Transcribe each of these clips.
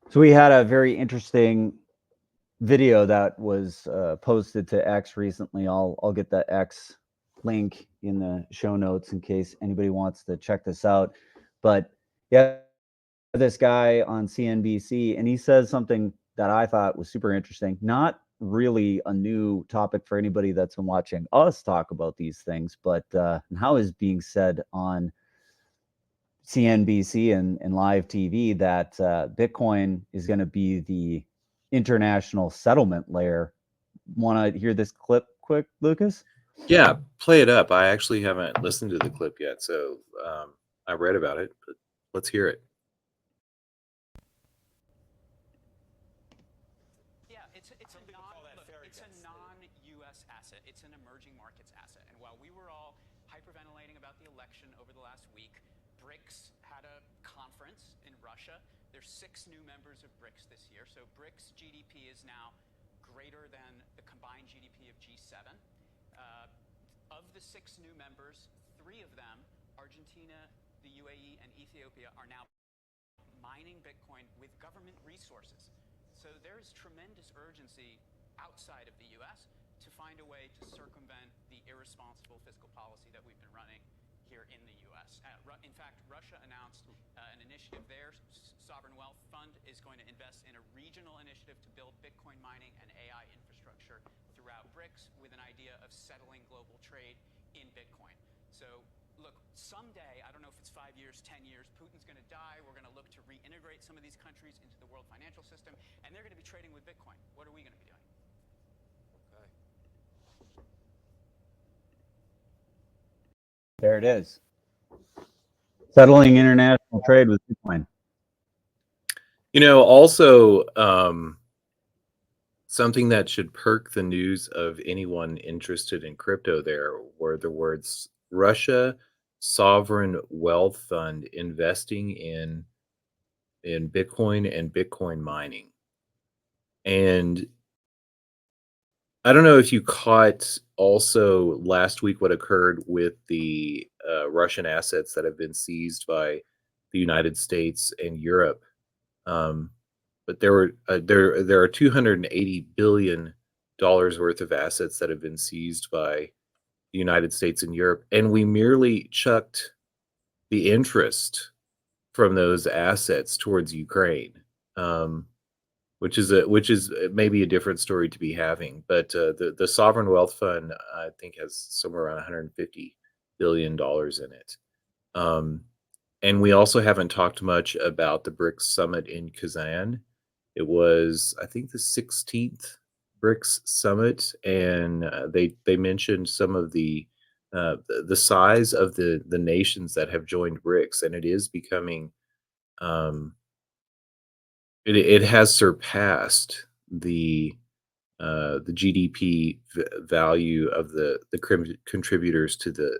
So we had a very interesting video that was posted to X recently. I'll get the X link in the show notes in case anybody wants to check this out. But yeah, this guy on CNBC, and he says something that I thought was super interesting. Not really a new topic for anybody that's been watching us talk about these things, but now is being said on CNBC and live TV that Bitcoin is going to be the international settlement layer. Want to hear this clip quick, Lucas? Yeah, play it up. I actually haven't listened to the clip yet, so I read about it, but let's hear it. Yeah, it's a non-U.S. asset. It's an emerging markets asset. And while we were all hyperventilating about the election over the last week, BRICS had a conference in Russia. There's 6 new members of BRICS this year. So BRICS GDP is now greater than the combined GDP of G7. Of the 6 new members, 3 of them, Argentina, the UAE, and Ethiopia, are now mining Bitcoin with government resources. So there is tremendous urgency outside of the U.S. to find a way to circumvent the irresponsible fiscal policy that we've been running here in the U.S. In fact, Russia announced an initiative. Their sovereign wealth fund is going to invest in a regional initiative to build Bitcoin mining and AI infrastructure throughout BRICS with an idea of settling global trade in Bitcoin. So look, someday, I don't know if it's 5 years, 10 years, Putin's going to die. We're going to look to reintegrate some of these countries into the world financial system, and they're going to be trading with Bitcoin. What are we going to be doing? Okay. There it is. Settling international trade with Bitcoin. Also, something that should perk the news of anyone interested in crypto there were the words Russia Sovereign Wealth Fund investing in Bitcoin and Bitcoin mining. And I don't know if you caught also last week what occurred with the Russian assets that have been seized by the United States and Europe. But there are $280 billion worth of assets that have been seized by the United States and Europe, and we merely chucked the interest from those assets towards Ukraine. Which is maybe a different story to be having. But the sovereign wealth fund, I think, has somewhere around $150 billion in it. And we also haven't talked much about the BRICS summit in Kazan. It was, I think, the 16th BRICS summit, and they mentioned some of the size of the nations that have joined BRICS, and it is becoming it has surpassed the GDP value of the contributors to the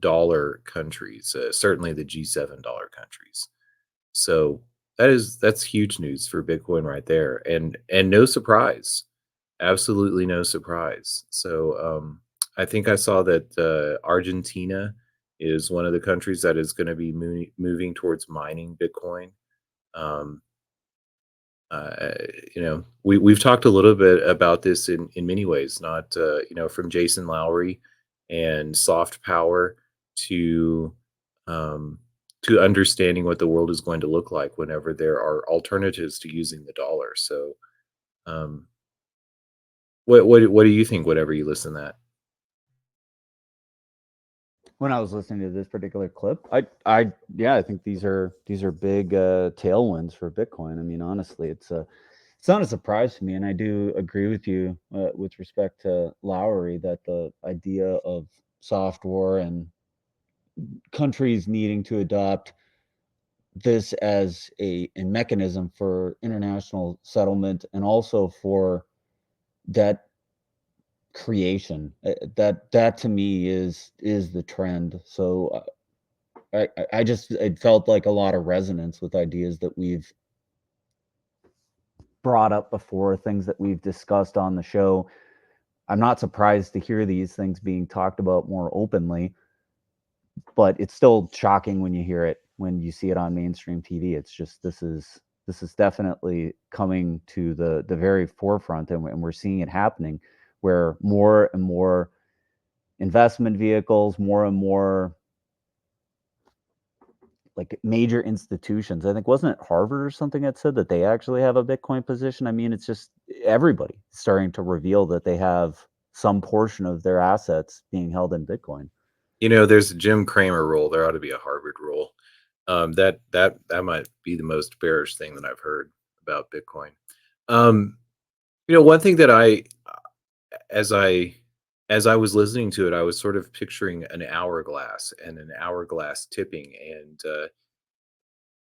dollar countries, certainly the G7 dollar countries. So that's huge news for Bitcoin right there, and no surprise, absolutely no surprise. So I think I saw that Argentina is one of the countries that is going to be moving towards mining Bitcoin. We've talked a little bit about this in many ways, not from Jason Lowry and soft power to understanding what the world is going to look like whenever there are alternatives to using the dollar. So, what do you think whenever you listen to that? When I was listening to this particular clip, I think these are big tailwinds for Bitcoin. I mean, honestly, it's not a surprise to me, and I do agree with you with respect to Lowry that the idea of soft war and countries needing to adopt this as a mechanism for international settlement and also for debt creation, that to me is the trend. So it felt like a lot of resonance with ideas that we've brought up before, things that we've discussed on the show. I'm not surprised to hear these things being talked about more openly, but it's still shocking when you hear it, when you see it on mainstream TV. It's just, this is This is definitely coming to the very forefront, and we're seeing it happening, where more and more investment vehicles, more and more like major institutions. I think, wasn't it Harvard or something that said that they actually have a Bitcoin position? I mean, it's just everybody starting to reveal that they have some portion of their assets being held in Bitcoin. There's a Jim Cramer rule. There ought to be a Harvard rule. That might be the most bearish thing that I've heard about Bitcoin. One thing that as I was listening to it, I was sort of picturing an hourglass and an hourglass tipping, and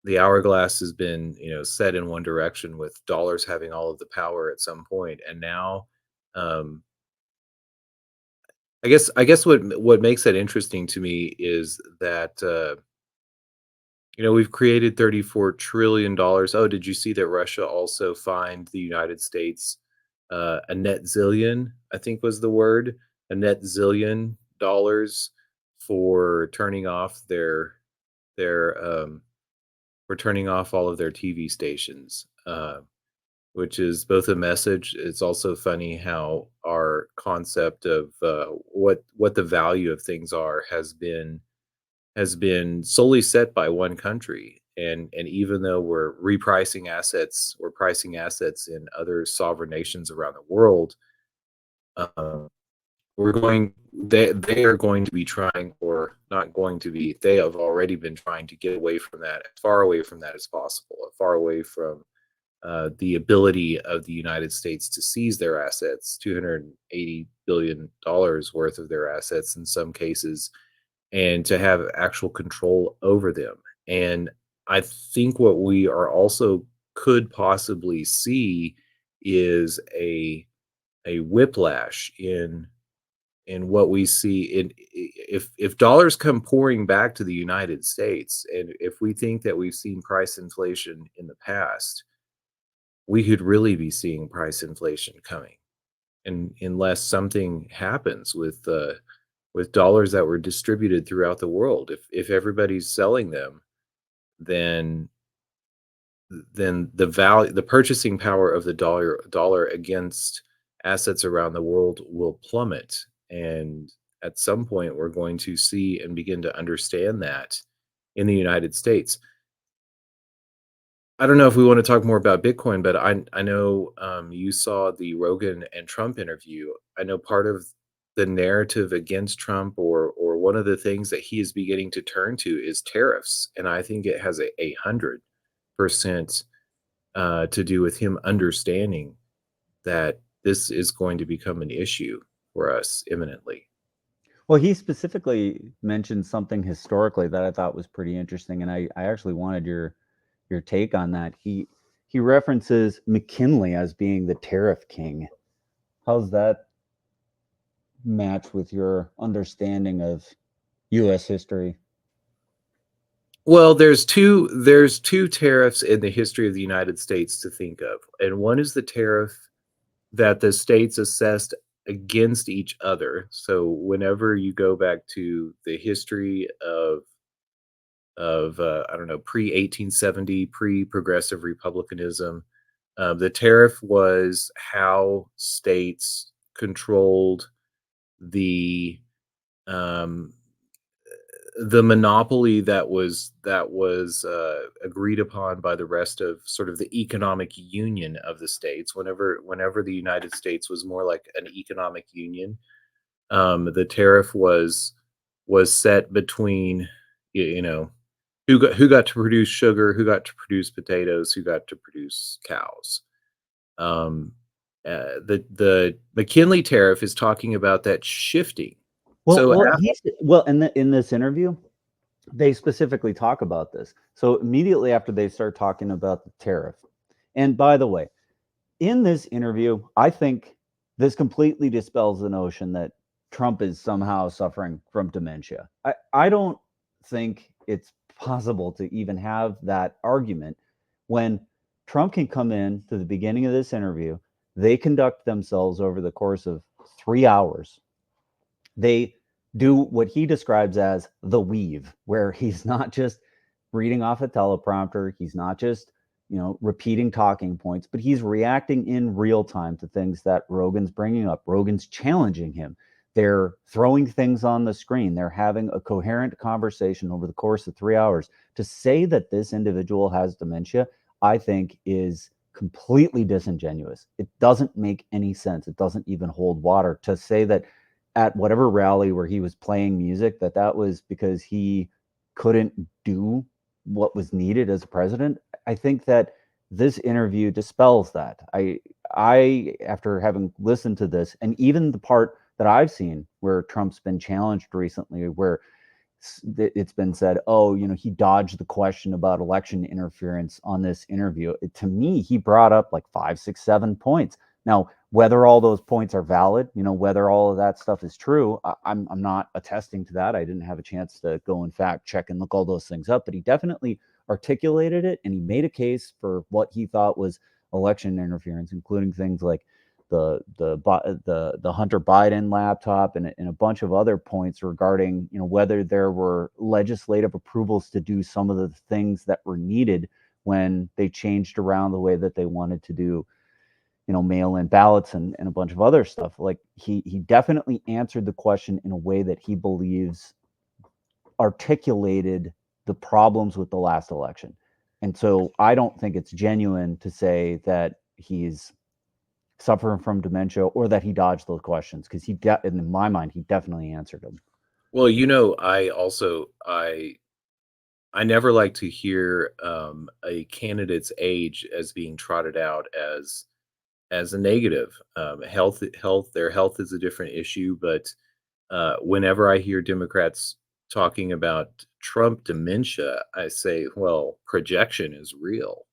the hourglass has been, set in one direction with dollars having all of the power at some point, and now, um, I guess what makes that interesting to me is that we've created $34 trillion. Oh, did you see that Russia also fined the United States a net zillion? I think was the word, a net zillion dollars for turning off their for turning off all of their TV stations. Which is both a message. It's also funny how our concept of what the value of things are has been solely set by one country, and even though we're pricing assets in other sovereign nations around the world, uh, they are going to be trying, or not going to be, they have already been trying to get away from that, as far away from that as possible, as far away from the ability of the United States to seize their assets, $280 billion worth of their assets in some cases, and to have actual control over them. And I think what we are also could possibly see is a whiplash in what we see in, if dollars come pouring back to the United States, and if we think that we've seen price inflation in the past, we could really be seeing price inflation coming, and unless something happens with dollars that were distributed throughout the world. If everybody's selling them, then the purchasing power of the dollar against assets around the world will plummet. And at some point, we're going to see and begin to understand that in the United States. I don't know if we want to talk more about Bitcoin, but I know you saw the Rogan and Trump interview. I know part of the narrative against Trump, or one of the things that he is beginning to turn to, is tariffs, and I think it has a 100% to do with him understanding that this is going to become an issue for us imminently. Well, he specifically mentioned something historically that I thought was pretty interesting, and I actually wanted your take on that. He references McKinley as being the tariff king. How's that match with your understanding of U.S. history? Well, there's two tariffs in the history of the United States to think of, and one is the tariff that the states assessed against each other. So whenever you go back to the history of I don't know, pre-1870, pre-progressive republicanism, the tariff was how states controlled the um, the monopoly that was agreed upon by the rest of sort of the economic union of the states. Whenever the United States was more like an economic union, the tariff was set between, you know, who got to produce sugar, who got to produce potatoes, who got to produce cows. Um, the McKinley tariff is talking about that shifting. So In this interview, they specifically talk about this. So immediately after they start talking about the tariff, and by the way, in this interview, I think this completely dispels the notion that Trump is somehow suffering from dementia. I don't think it's possible to even have that argument when Trump can come in to the beginning of this interview. They conduct themselves over the course of 3 hours. They do what he describes as the weave, where he's not just reading off a teleprompter, he's not just repeating talking points, but he's reacting in real time to things that Rogan's bringing up. Rogan's challenging him. They're throwing things on the screen. They're having a coherent conversation over the course of 3 hours. To say that this individual has dementia, I think, is completely disingenuous. It doesn't make any sense. It doesn't even hold water to say that at whatever rally where he was playing music, that was because he couldn't do what was needed as president. I think that this interview dispels that. I after having listened to this, and even the part that I've seen where Trump's been challenged recently, where it's been said, oh, he dodged the question about election interference on this interview. To me, he brought up like 5, 6, 7 points. Now, whether all those points are valid, whether all of that stuff is true, I'm not attesting to that. I didn't have a chance to go and fact check and look all those things up, but he definitely articulated it, and he made a case for what he thought was election interference, including things like the Hunter Biden laptop and a bunch of other points regarding whether there were legislative approvals to do some of the things that were needed when they changed around the way that they wanted to do mail-in ballots and a bunch of other stuff. Like he definitely answered the question in a way that he believes articulated the problems with the last election. And so I don't think it's genuine to say that he's suffering from dementia or that he dodged those questions, because in my mind, he definitely answered them. Well, I never like to hear a candidate's age as being trotted out as a negative. Their health is a different issue, but whenever I hear Democrats talking about Trump dementia, I say, well, projection is real.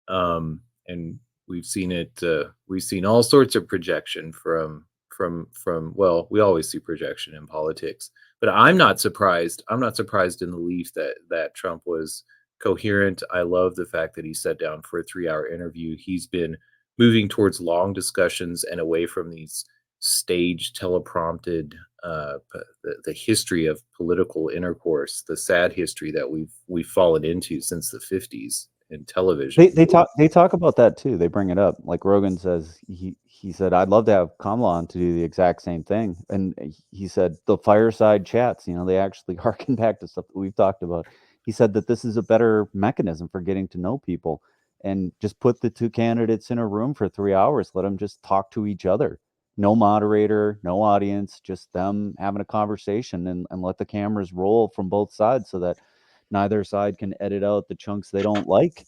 And we've seen it. We've seen all sorts of projection from. Well, we always see projection in politics, but I'm not surprised. I'm not surprised in the least that Trump was coherent. I love the fact that he sat down for a 3-hour interview. He's been moving towards long discussions and away from these staged, teleprompted, the history of political intercourse, the sad history that we've fallen into since the 50s in television. They talk about that too. They bring it up. Like Rogan says, he said, I'd love to have Kamala on to do the exact same thing. And he said the fireside chats, they actually harken back to stuff that we've talked about. He said that this is a better mechanism for getting to know people, and just put the two candidates in a room for 3 hours. Let them just talk to each other. No moderator, no audience, just them having a conversation, and let the cameras roll from both sides so that neither side can edit out the chunks they don't like.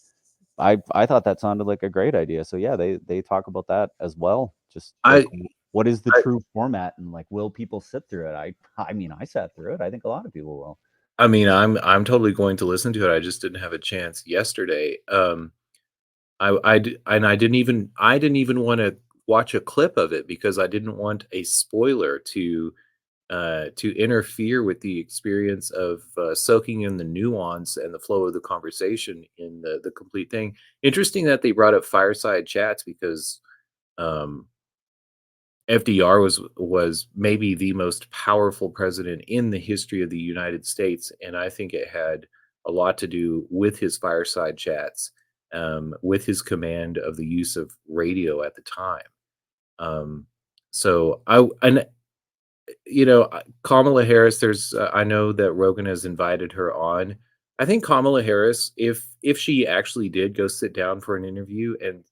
I thought that sounded like a great idea. So yeah, they talk about that as well. Just like, what is the true format, and like, will people sit through it? I mean, I sat through it. I think a lot of people will. I mean, I'm totally going to listen to it. I just didn't have a chance yesterday. I didn't even want to watch a clip of it because I didn't want a spoiler to interfere with the experience of soaking in the nuance and the flow of the conversation in the complete thing. Interesting that they brought up fireside chats because FDR was maybe the most powerful president in the history of the United States, and I think it had a lot to do with his fireside chats, with his command of the use of radio at the time. So Kamala Harris, I know that Rogan has invited her on. I think Kamala Harris, if she actually did go sit down for an interview and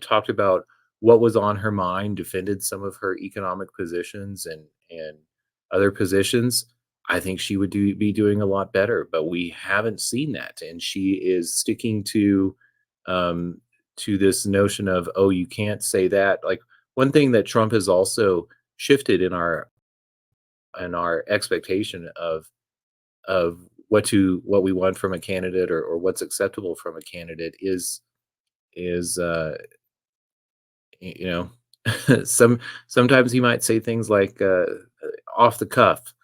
talked about what was on her mind, defended some of her economic positions and other positions, I think she would be doing a lot better. But we haven't seen that, and she is sticking to this notion of, oh, you can't say that. Like, one thing that Trump has also shifted in our expectation of what we want from a candidate, or what's acceptable from a candidate is you know sometimes he might say things like off the cuff,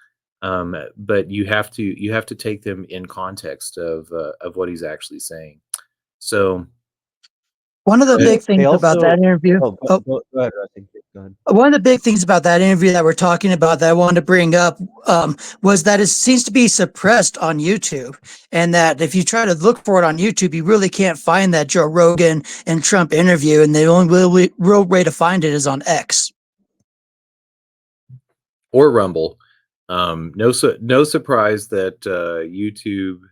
but you have to take them in context of what he's actually saying. So One of the They, big they things about also. that interview. Oh, Oh, go ahead, Rusty. Go ahead. one of the big things about that interview that we're talking about that I wanted to bring up was that it seems to be suppressed on YouTube, and that if you try to look for it on YouTube, you really can't find that Joe Rogan and Trump interview, and the only real way to find it is on X. Or Rumble. No surprise that YouTube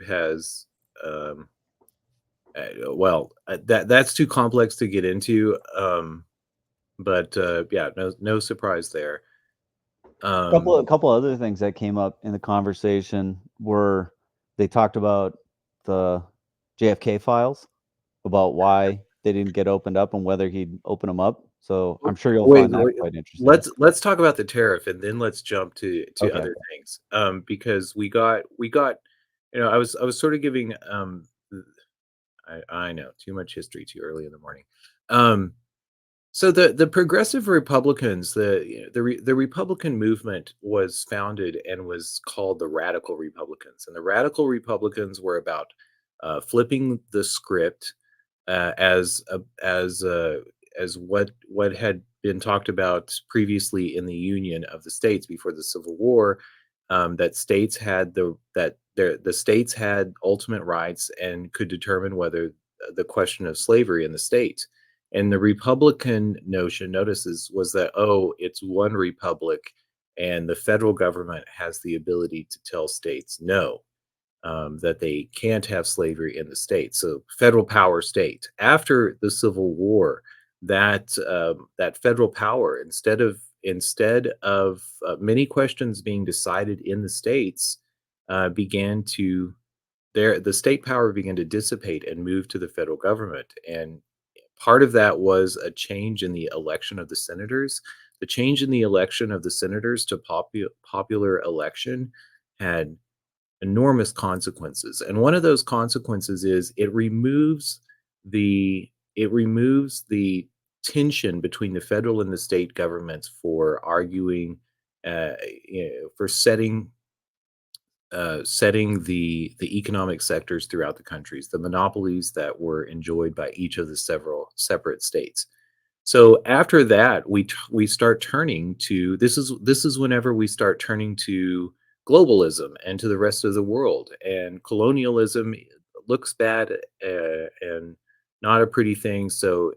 has that's too complex to get into. But yeah, no surprise there. A couple other things that came up in the conversation were they talked about the JFK files, about why they didn't get opened up and whether he'd open them up. So I'm sure you'll find that quite interesting. Let's talk about the tariff, and then let's jump to Okay. other things. Because we got, I was sort of giving I know, too much history too early in the morning. So the progressive Republicans, the Republican movement was founded and was called the Radical Republicans, and the Radical Republicans were about flipping the script as what had been talked about previously in the Union of the States before the Civil War, that states had the states had ultimate rights and could determine whether the question of slavery in the state. And the Republican notion, was that, oh, it's one republic, and the federal government has the ability to tell states no, that they can't have slavery in the state. So federal power state. After the Civil War, that federal power, instead of many questions being decided in the states, the state power began to dissipate and move to the federal government. And part of that was a change in the election of the senators. The change in the election of the senators to popular election had enormous consequences. And one of those consequences is it removes the tension between the federal and the state governments for arguing, for setting the economic sectors throughout the countries, the monopolies that were enjoyed by each of the several separate states. So after that, we start turning to this is whenever we start turning to globalism and to the rest of the world. And colonialism looks bad and not a pretty thing. So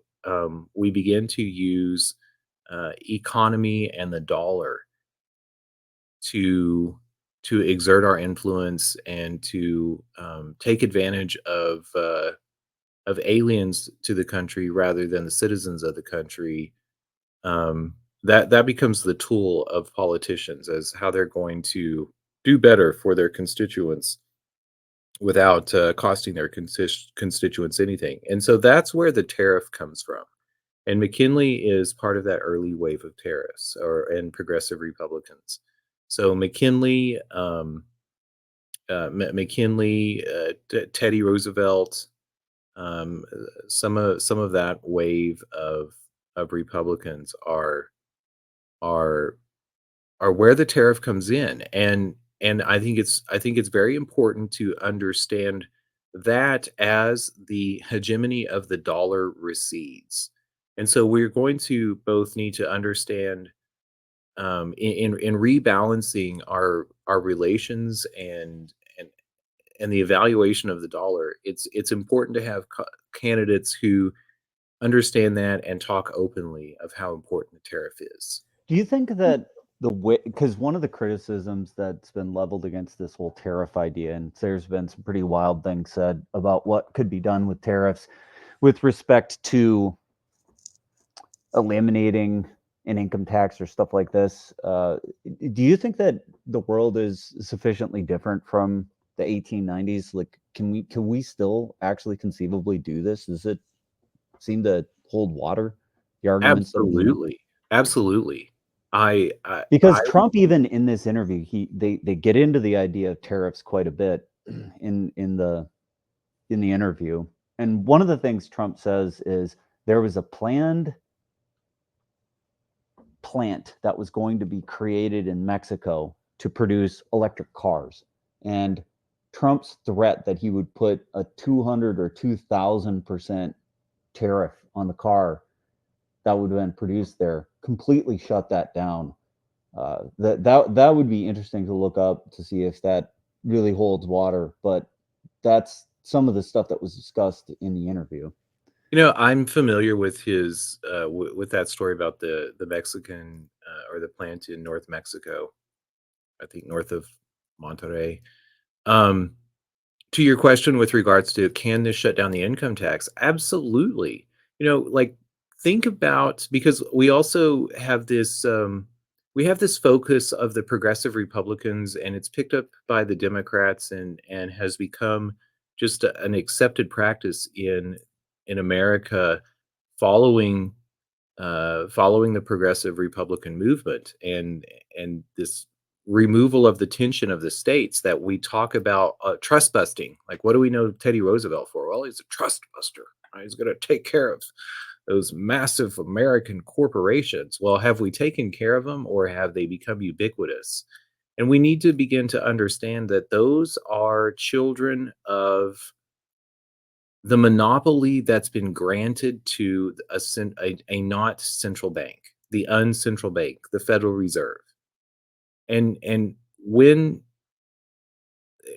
we begin to use economy and the dollar to exert our influence and to take advantage of aliens to the country rather than the citizens of the country. That becomes the tool of politicians as how they're going to do better for their constituents without costing their constituents anything. And so that's where the tariff comes from. And McKinley is part of that early wave of tariffs and progressive Republicans. So McKinley, Teddy Roosevelt, some of that wave of Republicans are where the tariff comes in, and I think it's very important to understand that as the hegemony of the dollar recedes. And so we're going to both need to understand, in rebalancing our relations and the evaluation of the dollar, it's important to have candidates who understand that and talk openly of how important the tariff is. Do you think that because one of the criticisms that's been leveled against this whole tariff idea, and there's been some pretty wild things said about what could be done with tariffs with respect to eliminating an income tax or stuff like this. Do you think that the world is sufficiently different from the 1890s? Like, can we still actually conceivably do this? Does it seem to hold water? The arguments. Absolutely. Because Trump, even in this interview, they get into the idea of tariffs quite a bit in the interview. And one of the things Trump says is there was a plant that was going to be created in Mexico to produce electric cars. And Trump's threat that he would put a 200 or 2,000% tariff on the car that would have been produced there, completely shut that down. That would be interesting to look up to see if that really holds water. But that's some of the stuff that was discussed in the interview. You know, I'm familiar with his with that story about the Mexican or the plant in North Mexico, I think north of Monterrey. Um, to your question with regards to can this shut down the income tax? Absolutely. You know, like think about, because we also have this we have this focus of the progressive Republicans, and it's picked up by the Democrats and has become just an accepted practice in America following following the progressive Republican movement and this removal of the tension of the states that we talk about trust busting. Like, what do we know Teddy Roosevelt for? Well, he's a trust buster. Right? He's going to take care of those massive American corporations. Well, have we taken care of them, or have they become ubiquitous? And we need to begin to understand that those are children of the monopoly that's been granted to a not central bank, the uncentral bank, the Federal Reserve. And when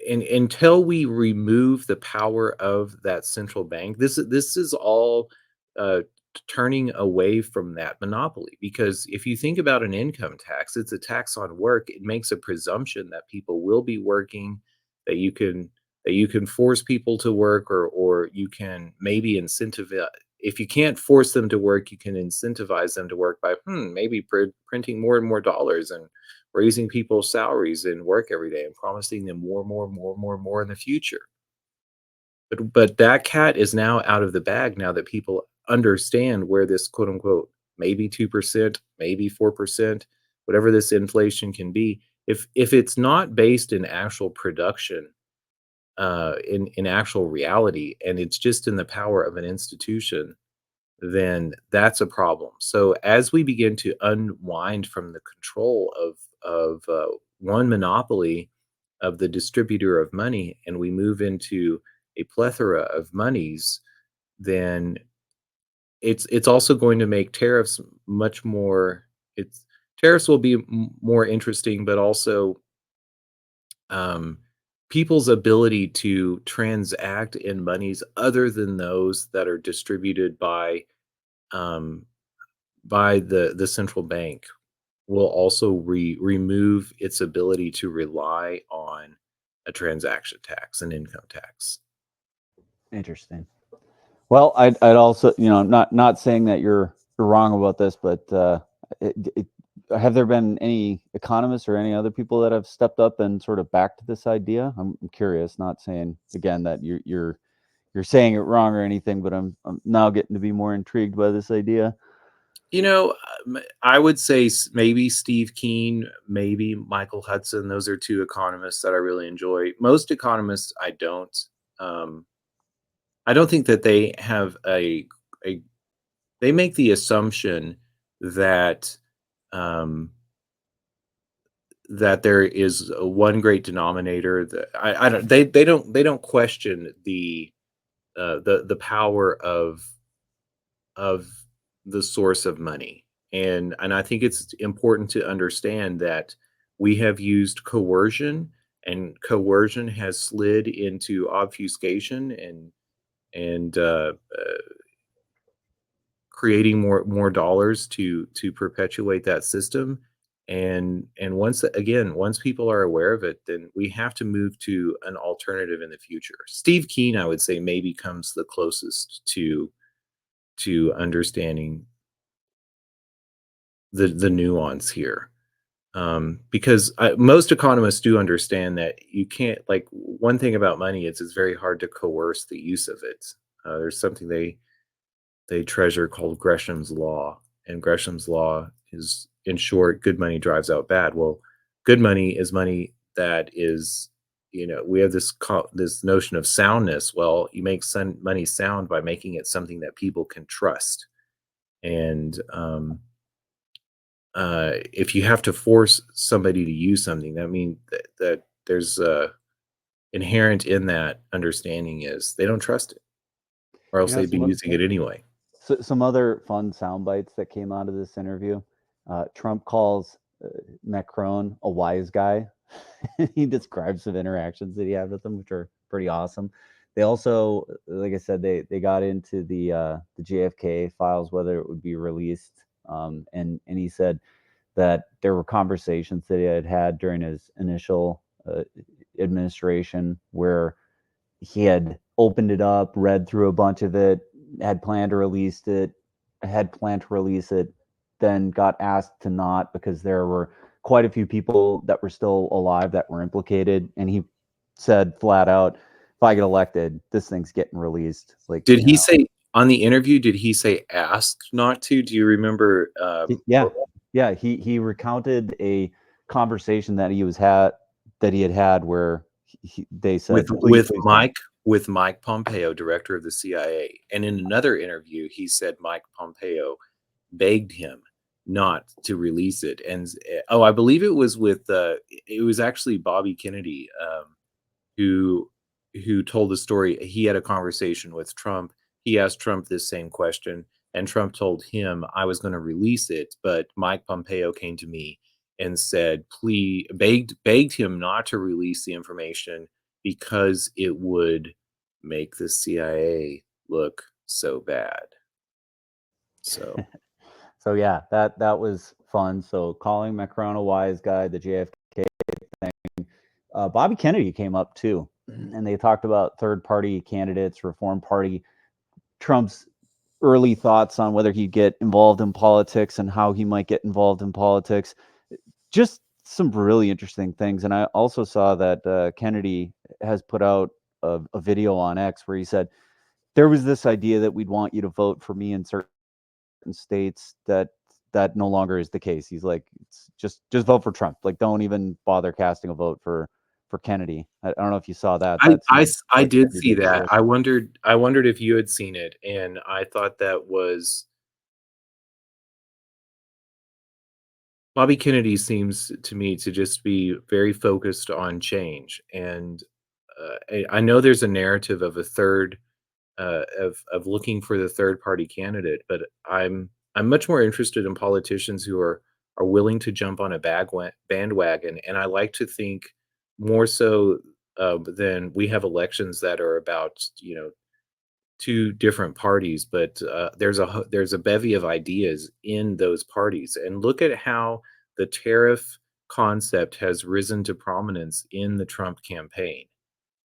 and until we remove the power of that central bank, this is all uh, turning away from that monopoly. Because if you think about an income tax, it's a tax on work. It makes a presumption that people will be working, that you can force people to work, or you can maybe incentivize. If you can't force them to work, you can incentivize them to work by maybe printing more and more dollars and raising people's salaries and work every day and promising them more in the future. But that cat is now out of the bag now that people understand where this quote unquote maybe 2%, maybe 4%, whatever this inflation can be. If it's not based in actual production, in actual reality, and it's just in the power of an institution, then that's a problem. So as we begin to unwind from the control of one monopoly of the distributor of money, and we move into a plethora of monies, then it's also going to make tariffs much more. It's tariffs will be more interesting, but also um, people's ability to transact in monies other than those that are distributed um, by the central bank will also remove its ability to rely on a transaction tax, an income tax. Interesting. Well, I'd also, not saying that you're wrong about this, but have there been any economists or any other people that have stepped up and sort of backed this idea? I'm curious. Not saying again that you're saying it wrong or anything, but I'm now getting to be more intrigued by this idea. You know, I would say maybe Steve Keen, maybe Michael Hudson. Those are two economists that I really enjoy. Most economists, I don't. I don't think that they have a. They make the assumption that that there is one great denominator. That I don't. They don't question the power of the source of money. And I think it's important to understand that we have used coercion, and coercion has slid into obfuscation and creating more dollars to perpetuate that system. And once people are aware of it, then we have to move to an alternative in the future. Steve Keen, I would say, maybe comes the closest to understanding the nuance here, because most economists do understand that you can't, like, one thing about money is it's very hard to coerce the use of it. There's something they treasure called Gresham's law, and Gresham's law is, in short, good money drives out bad. Well, good money is money that is, we have this notion of soundness. Well, you make money sound by making it something that people can trust. And if you have to force somebody to use something, that means that there's inherent in that understanding is they don't trust it, or else they'd be using it anyway. So, some other fun sound bites that came out of this interview. Trump calls Macron a wise guy. He describes some interactions that he had with him, which are pretty awesome. They also, like I said, they got into the JFK files, whether it would be released, and he said that there were conversations that he had during his initial administration where he had opened it up, read through a bunch of it, had planned to release it, then got asked to not because there were quite a few people that were still alive that were implicated, and he said flat out, "If I get elected, this thing's getting released." Like, Did he say on the interview? Did he say asked not to? Do you remember? Yeah, yeah. He recounted a conversation that he had had where they said with please Mike Pompeo, director of the CIA, and in another interview, he said Mike Pompeo begged him not to release it. And I believe it was it was actually Bobby Kennedy who told the story. He had a conversation with Trump. He asked Trump this same question, and Trump told him, I was going to release it, but Mike Pompeo came to me and said, please, begged him not to release the information because it would make the CIA look so bad. So So yeah, that was fun. So calling Macron a wise guy, the JFK thing. Bobby Kennedy came up too, and they talked about third-party candidates, Reform Party, Trump's early thoughts on whether he'd get involved in politics and how he might get involved in politics. Just some really interesting things. And I also saw that Kennedy has put out a video on X where he said there was this idea that we'd want you to vote for me in certain states that no longer is the case. He's like, it's just vote for Trump. Like, don't even bother casting a vote for Kennedy. I don't know if you saw that. I did see that. I wondered if you had seen it, and I thought that was Bobby Kennedy seems to me to just be very focused on change. And I know there's a narrative of a third of looking for the third party candidate, but I'm much more interested in politicians who are willing to jump on a bandwagon. And I like to think more so than we have elections that are about two different parties, but there's a bevy of ideas in those parties. And look at how the tariff concept has risen to prominence in the Trump campaign.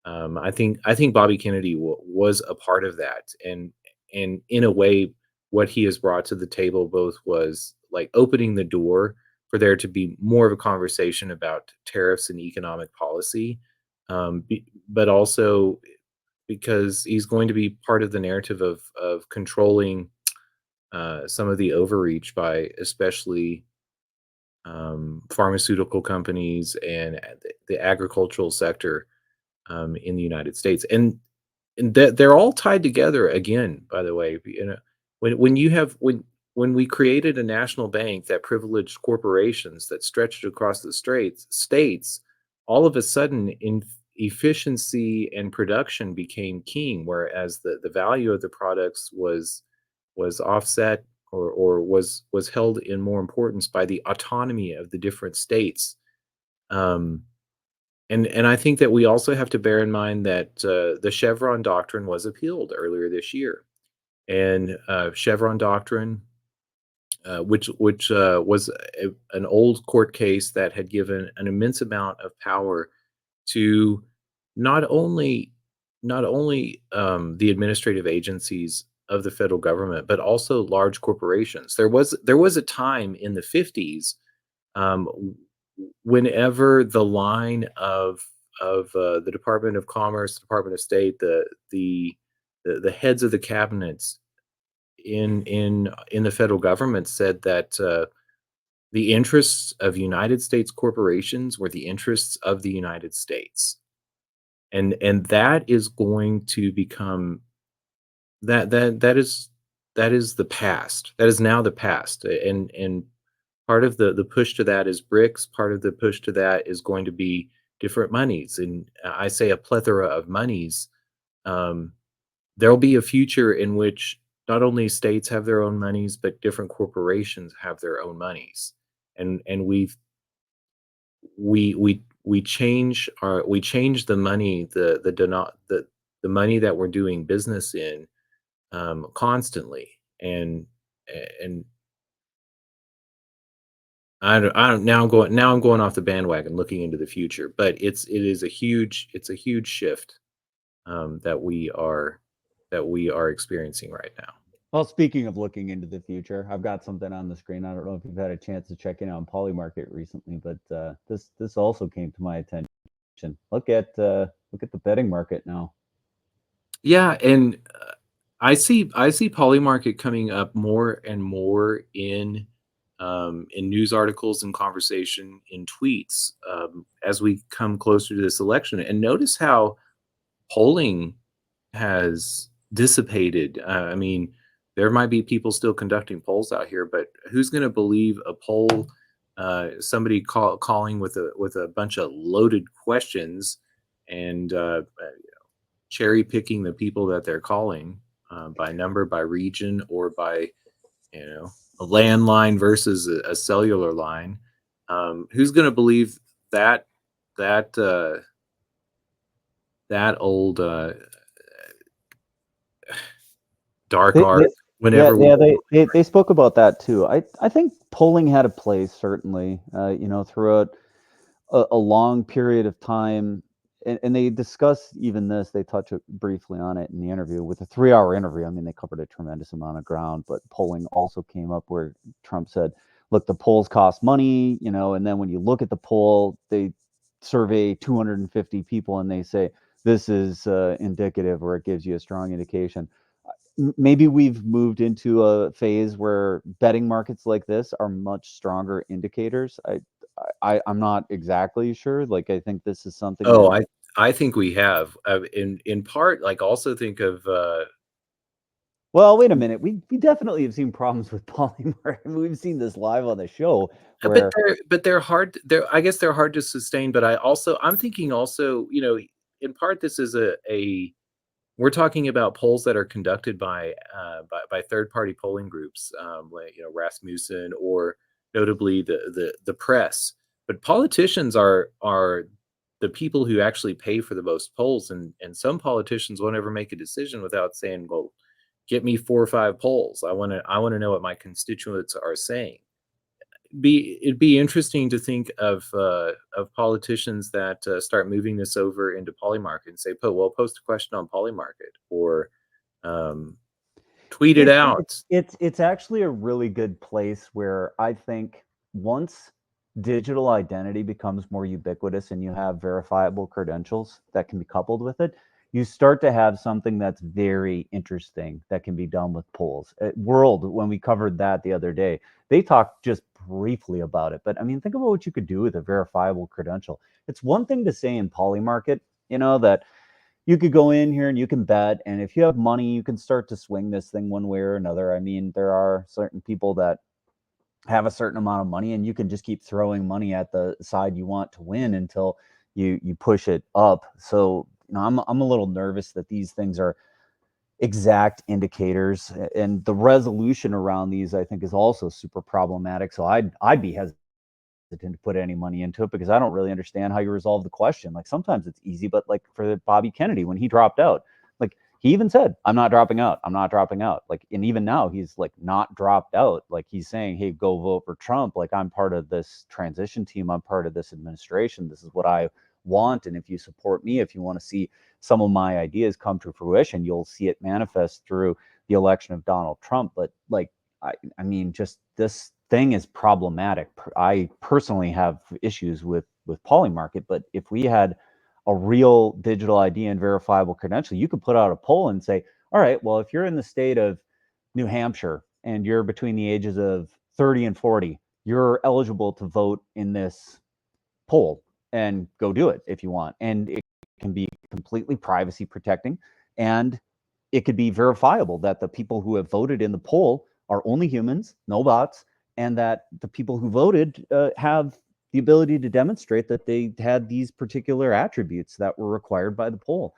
I think Bobby Kennedy was a part of that, and in a way, what he has brought to the table both was like opening the door for there to be more of a conversation about tariffs and economic policy, but also because he's going to be part of the narrative of controlling some of the overreach by especially pharmaceutical companies and the agricultural sector in the United States, and that they're all tied together again. By the way, when you have when we created a national bank that privileged corporations that stretched across the states, all of a sudden in efficiency and production became king, whereas the value of the products was offset or was held in more importance by the autonomy of the different states. Um, and I think that we also have to bear in mind that the Chevron doctrine was appealed earlier this year, and Chevron doctrine, which was an old court case that had given an immense amount of power to not only the administrative agencies of the federal government, but also large corporations. There was a time in the 50s, whenever the line of the Department of Commerce, Department of State, the heads of the cabinets in the federal government said that the interests of United States corporations were the interests of the United States, and that is going to become that is the past. That is now the past, and part of the push to that is BRICS. Part of the push to that is going to be different monies, and I say a plethora of monies. There'll be a future in which not only states have their own monies, but different corporations have their own monies, and we change the money, the money that we're doing business in, constantly, and I don't now I'm going off the bandwagon looking into the future, but it's a huge shift, that we are experiencing right now. Well, speaking of looking into the future, I've got something on the screen. I don't know if you've had a chance to check in on Polymarket recently, but this also came to my attention. Look at the betting market now. Yeah, and I see Polymarket coming up more and more in news articles and conversation in tweets, as we come closer to this election. And notice how polling has dissipated. I mean, there might be people still conducting polls out here, but who's going to believe a poll? Somebody calling with a bunch of loaded questions and cherry picking the people that they're calling, by number, by region, or by a landline versus a cellular line. Who's going to believe that that that old dark They, art? they, yeah, Whenever we yeah, they spoke about that too. I think polling had a place certainly, throughout a long period of time, and they discuss even this. They touch it briefly on it in the interview with a 3-hour interview. I mean, they covered a tremendous amount of ground, but polling also came up where Trump said, "Look, the polls cost money," and then when you look at the poll, they survey 250 people and they say this is indicative, or it gives you a strong indication. Maybe we've moved into a phase where betting markets like this are much stronger indicators. I'm not exactly sure. Like, I think this is something Oh, that, I think we have, in part, like, also think of, well, wait a minute. We definitely have seen problems with Polymarket. We've seen this live on the show but where, they're hard. I guess they're hard to sustain. But I'm thinking also, in part, this is a we're talking about polls that are conducted by third-party polling groups, like Rasmussen, or notably the press. But politicians are the people who actually pay for the most polls, and some politicians won't ever make a decision without saying, "Well, get me 4 or 5 polls. I want to know what my constituents are saying." It'd be interesting to think of politicians that start moving this over into Polymarket and say, post a question on Polymarket, or um, tweet it out." it's actually a really good place where I think once digital identity becomes more ubiquitous and you have verifiable credentials that can be coupled with it, you start to have something that's very interesting that can be done with polls. At World, when we covered that the other day, they talked just briefly about it. But I mean, think about what you could do with a verifiable credential. It's one thing to say in Polymarket, that you could go in here and you can bet, and if you have money, you can start to swing this thing one way or another. I mean, there are certain people that have a certain amount of money, and you can just keep throwing money at the side you want to win until you push it up. So, I'm a little nervous that these things are exact indicators, and the resolution around these, I think, is also super problematic. So I'd be hesitant to put any money into it because I don't really understand how you resolve the question. Like, sometimes it's easy, but like for Bobby Kennedy, when he dropped out, like, he even said, "I'm not dropping out. I'm not dropping out." Like, and even now he's like not dropped out. Like, he's saying, "Hey, go vote for Trump. Like, I'm part of this transition team. I'm part of this administration. This is what I want. And if you support me, if you want to see some of my ideas come to fruition, you'll see it manifest through the election of Donald Trump." But like, I mean, just this thing is problematic. I personally have issues with Polymarket, but if we had a real digital ID and verifiable credential, you could put out a poll and say, "All right, well, if you're in the state of New Hampshire and you're between the ages of 30 and 40, you're eligible to vote in this poll, and go do it if you want." And it can be completely privacy protecting, and it could be verifiable that the people who have voted in the poll are only humans, no bots, and that the people who voted have the ability to demonstrate that they had these particular attributes that were required by the poll.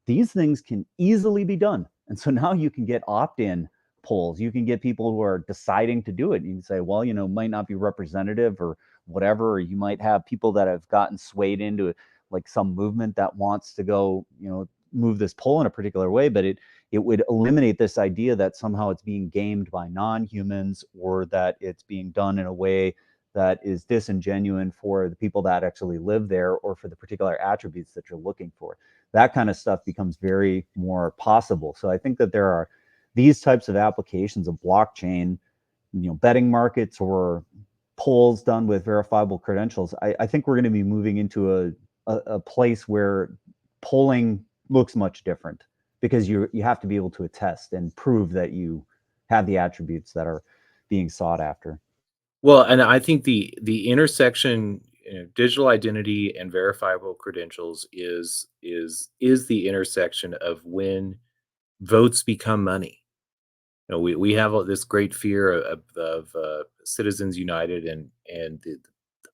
These things can easily be done. And so now you can get opt-in polls. You can get people who are deciding to do it. You can say, well, you know, might not be representative or whatever, or you might have people that have gotten swayed into like some movement that wants to go, you know, move this poll in a particular way, but it would eliminate this idea that somehow it's being gamed by non-humans, or that it's being done in a way that is disingenuous for the people that actually live there, or for the particular attributes that you're looking for. That kind of stuff becomes very more possible. So I think that there are these types of applications of blockchain, you know, betting markets or polls done with verifiable credentials. I think we're going to be moving into a place where polling looks much different, because you have to be able to attest and prove that you have the attributes that are being sought after. Well, and I think the intersection, digital identity and verifiable credentials is the intersection of when votes become money. You know, we have this great fear of Citizens United and the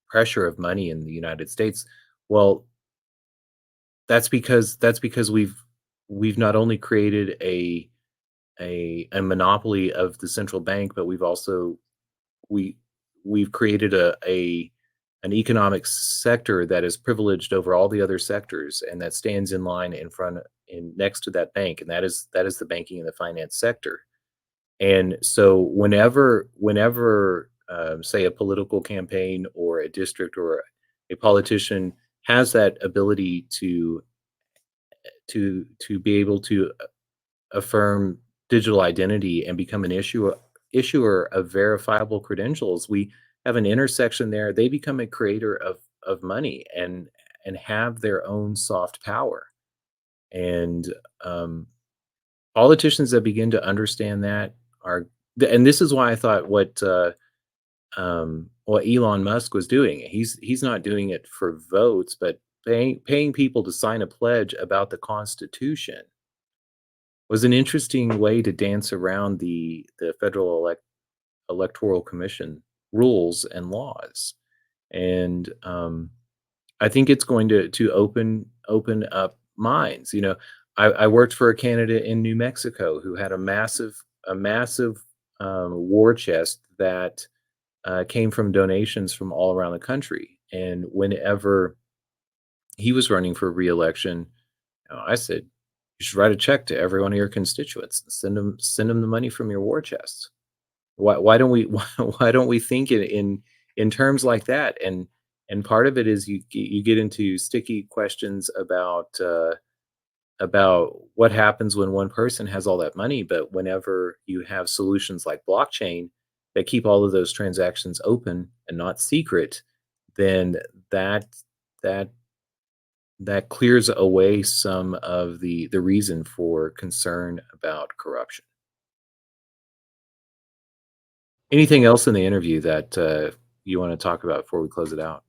pressure of money in the United States. Well, that's because we've not only created a monopoly of the central bank, but we've created an economic sector that is privileged over all the other sectors, and that stands in line next to that bank, and that is the banking and the finance sector. And so whenever say a political campaign or a district or a politician has that ability to be able to affirm digital identity and become an issuer of verifiable credentials, we have an intersection there. They become a creator of money and have their own soft power. And politicians that begin to understand that and this is why I thought what Elon Musk was doing. He's not doing it for votes, but paying people to sign a pledge about the Constitution was an interesting way to dance around the federal electoral commission rules and laws. And I think it's going to open up minds. You know, I worked for a candidate in New Mexico who had a massive war chest that came from donations from all around the country. And whenever he was running for re-election, I said, you should write a check to every one of your constituents and send them the money from your war chest. Why don't we think in terms like that? And part of it is you get into sticky questions about what happens when one person has all that money. But whenever you have solutions like blockchain that keep all of those transactions open and not secret, then that clears away some of the reason for concern about corruption. Anything else in the interview that you want to talk about before we close it out?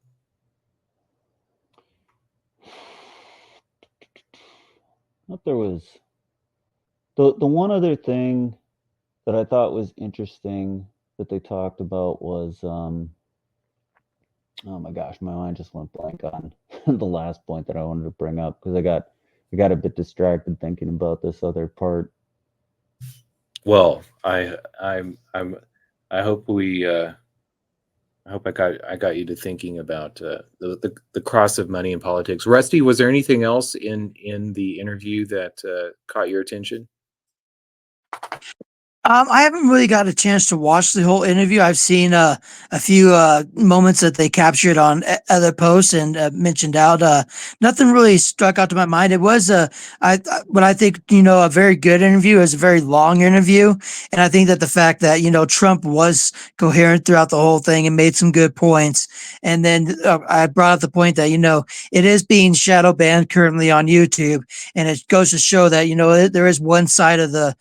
I thought there was the one other thing that I thought was interesting that they talked about was oh my gosh, my mind just went blank on the last point that I wanted to bring up, because I got a bit distracted thinking about this other part. Well, I hope I got you to thinking about the cross of money in politics. Rusty, was there anything else in the interview that caught your attention? I haven't really got a chance to watch the whole interview. I've seen a few moments that they captured on other posts and mentioned out. Nothing really struck out to my mind. It was what I think, a very good interview. It was a very long interview, and I think that the fact that Trump was coherent throughout the whole thing and made some good points. And then I brought up the point that it is being shadow banned currently on YouTube, and it goes to show that there is one side of the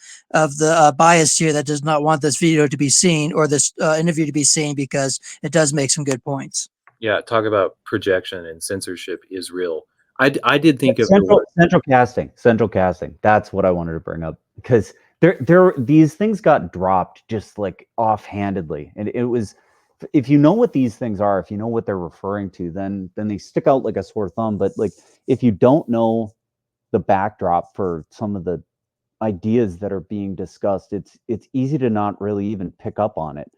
bias here that does not want this video to be seen, or this interview to be seen, because it does make some good points. Yeah, talk about projection and censorship is real. I did think of central casting. That's what I wanted to bring up, because these things got dropped just like offhandedly, and it was, if you know what these things are, if you know what they're referring to, then they stick out like a sore thumb. But like, if you don't know the backdrop for some of the ideas that are being discussed, it's easy to not really even pick up on it.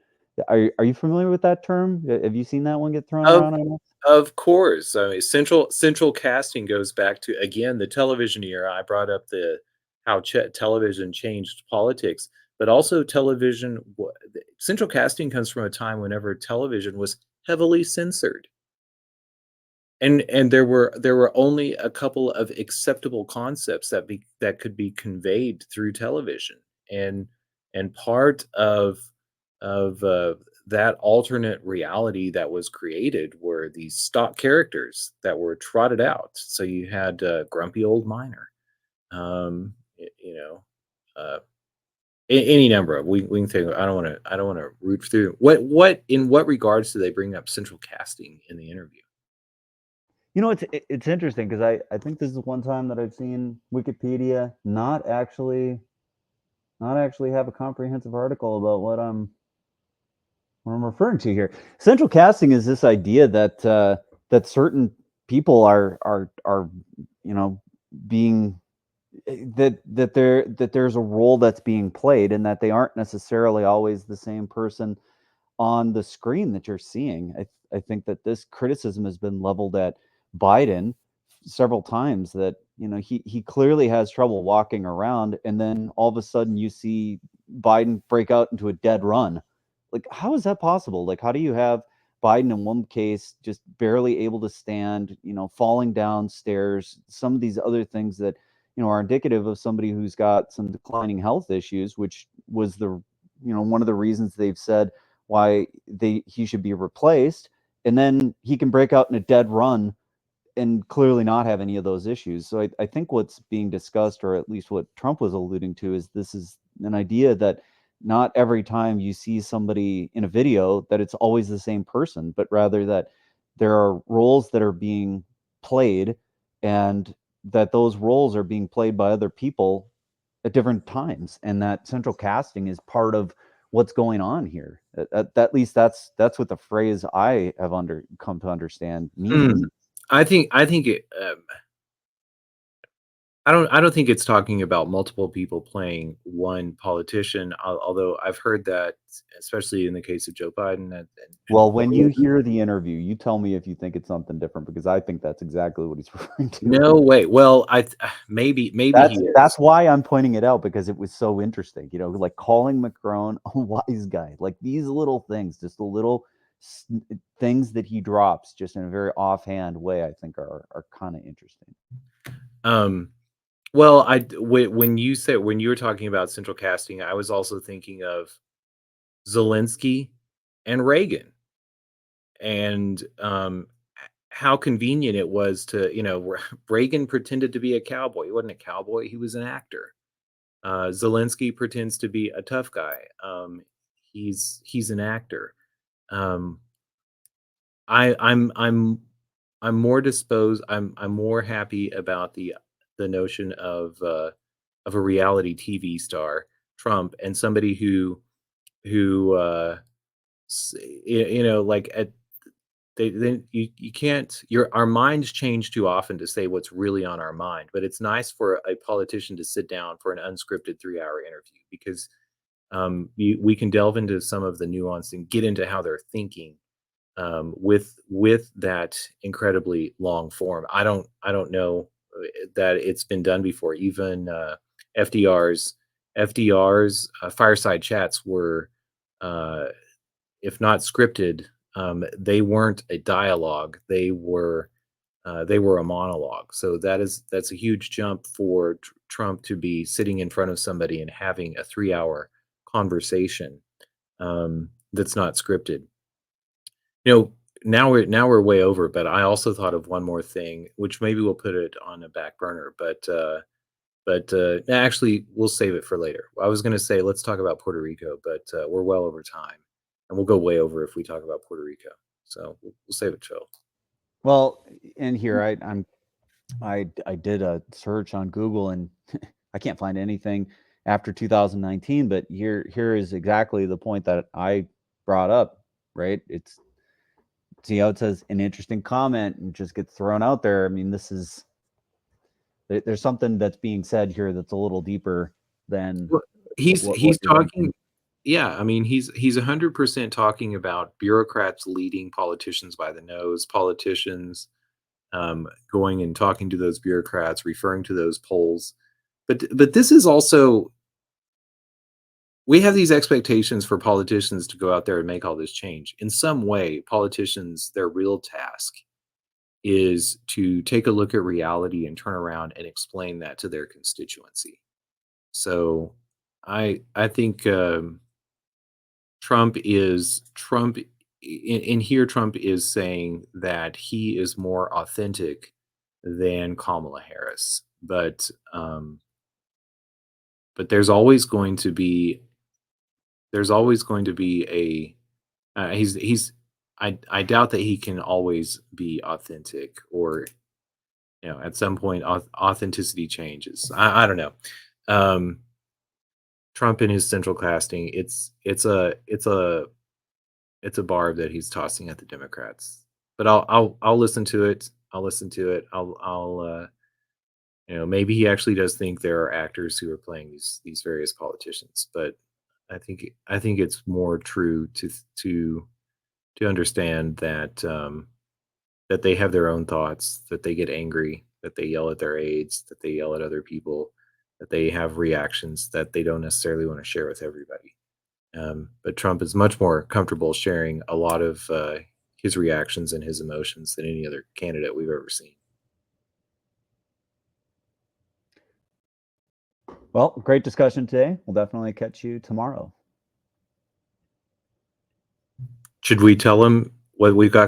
Are you familiar with that term? Have you seen that one get thrown Of around? I know. of course. I mean, central casting goes back to, again, the television era. I brought up the how television changed politics, but also central casting comes from a time whenever television was heavily censored. And there were only a couple of acceptable concepts that could be conveyed through television, and part of that alternate reality that was created were these stock characters that were trotted out. So you had grumpy old miner, you know, uh, any number of, we can think. I don't want to root through what in what regards do they bring up central casting in the interview? You know, it's interesting because I think this is one time that I've seen Wikipedia not actually have a comprehensive article about what I'm referring to here. Central casting is this idea that that certain people are you know being that there's a role that's being played and that they aren't necessarily always the same person on the screen that you're seeing. I think that this criticism has been leveled at Biden several times that he clearly has trouble walking around, and then all of a sudden you see Biden break out into a dead run. Like, how is that possible? Like, how do you have Biden in one case just barely able to stand, falling downstairs, some of these other things that are indicative of somebody who's got some declining health issues, which was one of the reasons they've said why he should be replaced, and then he can break out in a dead run and clearly not have any of those issues. So I think what's being discussed, or at least what Trump was alluding to, is this is an idea that not every time you see somebody in a video that it's always the same person, but rather that there are roles that are being played, and that those roles are being played by other people at different times, and that central casting is part of what's going on here. At least that's what the phrase I have come to understand means. I think it. I don't think it's talking about multiple people playing one politician. Although I've heard that, especially in the case of Joe Biden. Well, when you hear the interview, you tell me if you think it's something different, because I think that's exactly what he's referring to. No way. Well, maybe That's why I'm pointing it out, because it was so interesting. Like calling Macron a wise guy, like these little things, just the little things that he drops, just in a very offhand way, I think are kind of interesting. Well, when you were talking about central casting, I was also thinking of Zelensky and Reagan, and how convenient it was to, Reagan pretended to be a cowboy. He wasn't a cowboy; he was an actor. Zelensky pretends to be a tough guy. He's an actor. Um, I'm more disposed. I'm more happy about the notion of a reality TV star, Trump, and somebody who like at you can't our minds change too often to say what's really on our mind. But it's nice for a politician to sit down for an unscripted 3-hour interview, because we can delve into some of the nuance and get into how they're thinking, with that incredibly long form. I don't know that it's been done before. Even FDR's fireside chats were, uh, if not scripted, they weren't a dialogue. They were a monologue. So that's a huge jump for Trump to be sitting in front of somebody and having a 3-hour conversation, that's not scripted. You know, now we're way over, but I also thought of one more thing, which maybe we'll put it on a back burner, but actually we'll save it for later. I was going to say let's talk about Puerto Rico, but we're well over time, and we'll go way over if we talk about Puerto Rico. So we'll save it till. Well, and here I did a search on Google, and I can't find anything after 2019, but here is exactly the point that I brought up, right? See how it says an interesting comment and just gets thrown out there. I mean, there's something that's being said here that's a little deeper than Well, he's what he's you're talking. thinking. Yeah, I mean, he's 100% talking about bureaucrats leading politicians by the nose, politicians going and talking to those bureaucrats, referring to those polls. But this is also, we have these expectations for politicians to go out there and make all this change. In some way, politicians, their real task is to take a look at reality and turn around and explain that to their constituency. So I think Trump in here Trump is saying that he is more authentic than Kamala Harris, but there's always going to be he's I doubt that he can always be authentic, or at some point authenticity changes. I don't know. Trump and his central casting, it's a barb that he's tossing at the Democrats. But I'll listen to it. I'll listen to it. I'll maybe he actually does think there are actors who are playing these various politicians, but I think it's more true to understand that that they have their own thoughts, that they get angry, that they yell at their aides, that they yell at other people, that they have reactions that they don't necessarily want to share with everybody. But Trump is much more comfortable sharing a lot of his reactions and his emotions than any other candidate we've ever seen. Well, great discussion today. We'll definitely catch you tomorrow. Should we tell him what we've got coming?